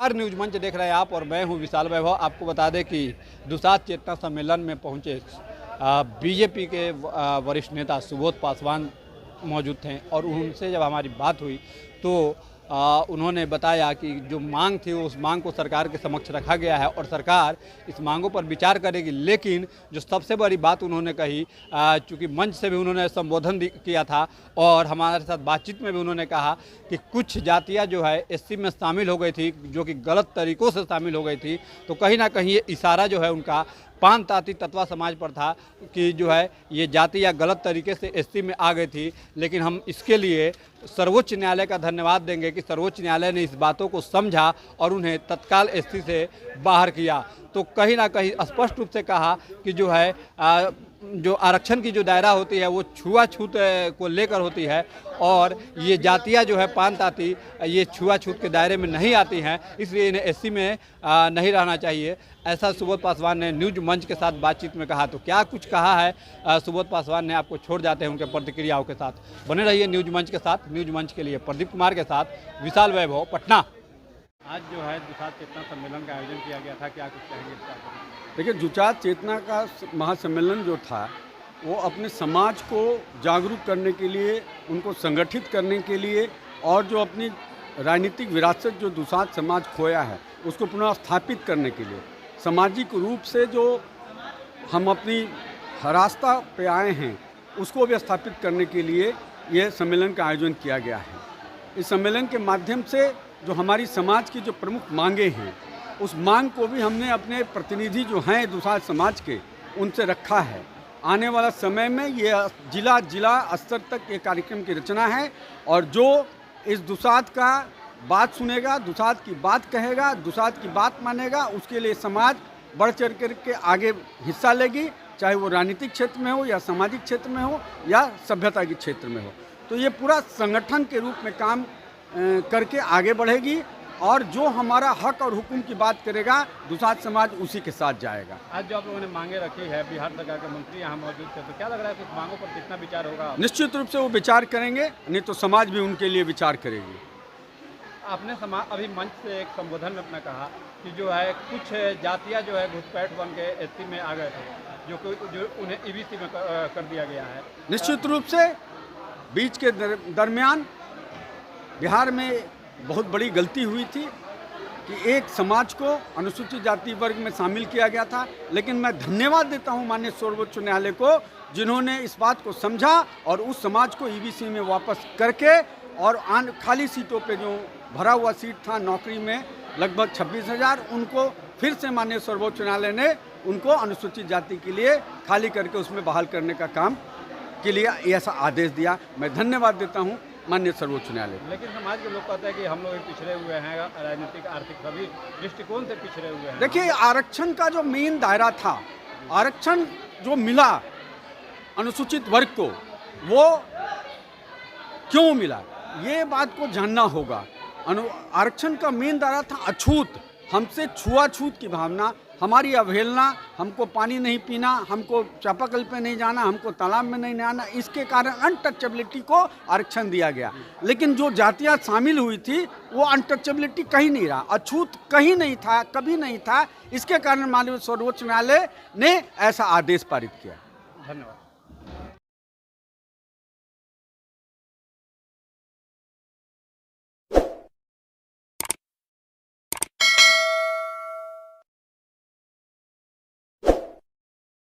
हर news मंच देख रहे हैं आप और मैं हूं विशाल वैभव। आपको बता दें कि दुसाध चेतना सम्मेलन में पहुंचे बीजेपी के वरिष्ठ नेता सुबोध पासवान मौजूद थे और उनसे जब हमारी बात हुई तो उन्होंने बताया कि जो मांग थी उस मांग को सरकार के समक्ष रखा गया है और सरकार इस मांगों पर विचार करेगी। लेकिन जो सबसे बड़ी बात उन्होंने कही, चूँकि मंच से भी उन्होंने संबोधन किया था और हमारे साथ बातचीत में भी उन्होंने कहा कि कुछ जातियां जो है एससी में शामिल हो गई थी, जो कि गलत तरीक़ों से शामिल हो गई थी। तो कहीं ना कहीं ये इशारा जो है उनका पान ताती तत्वा समाज पर था कि जो है ये जाति या गलत तरीके से एससी में आ गई थी। लेकिन हम इसके लिए सर्वोच्च न्यायालय का धन्यवाद देंगे कि सर्वोच्च न्यायालय ने इस बातों को समझा और उन्हें तत्काल एससी से बाहर किया। तो कहीं ना कहीं स्पष्ट रूप से कहा कि जो है जो आरक्षण की जो दायरा होती है वो छुआछूत को लेकर होती है और ये जातियाँ जो है पान ताती ये छुआछूत के दायरे में नहीं आती हैं, इसलिए इन्हें एससी में नहीं रहना चाहिए। ऐसा सुबोध पासवान ने न्यूज मंच के साथ बातचीत में कहा। तो क्या कुछ कहा है सुबोध पासवान ने, आपको छोड़ जाते हैं उनके प्रतिक्रियाओं के साथ। बने रहिए न्यूज मंच के साथ। न्यूज मंच के लिए प्रदीप कुमार के साथ विशाल वैभव, पटना। आज जो है दुसाध चेतना सम्मेलन का आयोजन किया गया था, क्या कुछ कहेंगे इसका? देखिए, दुसाध चेतना का महासम्मेलन जो था वो अपने समाज को जागरूक करने के लिए, उनको संगठित करने के लिए और जो अपनी राजनीतिक विरासत जो दुसाध समाज खोया है उसको पुनः स्थापित करने के लिए, सामाजिक रूप से जो हम अपनी रास्ता पे आए हैं उसको भी स्थापित करने के लिए ये सम्मेलन का आयोजन किया गया है। इस सम्मेलन के माध्यम से जो हमारी समाज की जो प्रमुख मांगे हैं उस मांग को भी हमने अपने प्रतिनिधि जो हैं दुसाध समाज के उनसे रखा है। आने वाला समय में ये जिला स्तर तक ये कार्यक्रम की रचना है और जो इस दुसाध का बात सुनेगा, दुसाध की बात कहेगा, दुसाध की बात मानेगा, उसके लिए समाज बढ़ चढ़ कर के आगे हिस्सा लेगी, चाहे वो राजनीतिक क्षेत्र में हो या सामाजिक क्षेत्र में हो या सभ्यता के क्षेत्र में हो। तो ये पूरा संगठन के रूप में काम करके आगे बढ़ेगी और जो हमारा हक और हुक्म की बात करेगा दुसाध समाज उसी के साथ जाएगा। आज जो आप लोगों ने मांगे रखी है, बिहार सरकार के मंत्री यहाँ मौजूद थे, तो क्या लग रहा है कि उस मांगों पर कितना विचार होगा? निश्चित रूप से वो विचार करेंगे, नहीं तो समाज भी उनके लिए विचार करेगी। आपने अभी मंच से एक संबोधन में अपना कहा कि जो है कुछ जातियाँ जो है घुसपैठ बन के एससी में आ गए थे, जो उन्हें ईबीसी में कर दिया गया है। निश्चित रूप से बीच के दरमियान बिहार में बहुत बड़ी गलती हुई थी कि एक समाज को अनुसूचित जाति वर्ग में शामिल किया गया था। लेकिन मैं धन्यवाद देता हूं माननीय सर्वोच्च न्यायालय को, जिन्होंने इस बात को समझा और उस समाज को ईबीसी में वापस करके और खाली सीटों पे जो भरा हुआ सीट था नौकरी में लगभग 26,000, उनको फिर से माननीय सर्वोच्च न्यायालय ने उनको अनुसूचित जाति के लिए खाली करके उसमें बहाल करने का काम के लिए ऐसा आदेश दिया। मैं धन्यवाद देता हूँ माननीय सर्वोच्च न्यायालय। लेकिन समाज के लोग कहते हैं कि हम लोग पिछड़े हुए हैं, राजनीतिक आर्थिक सभी दृष्टिकोण से पिछड़े हुए हैं। देखिए, आरक्षण का जो मेन दायरा था, आरक्षण जो मिला अनुसूचित वर्ग को, वो क्यों मिला ये बात को जानना होगा। आरक्षण का मेन दायरा था अछूत, हमसे छुआछूत की भावना, हमारी अवहेलना, हमको पानी नहीं पीना, हमको चापाकल पे नहीं जाना, हमको तालाब में नहीं नहाना, इसके कारण अनटचेबिलिटी को आरक्षण दिया गया। लेकिन जो जातियां शामिल हुई थी वो अनटचेबिलिटी कहीं नहीं रहा, अछूत कहीं नहीं था, कभी नहीं था। इसके कारण माननीय सर्वोच्च न्यायालय ने ऐसा आदेश पारित किया। धन्यवाद।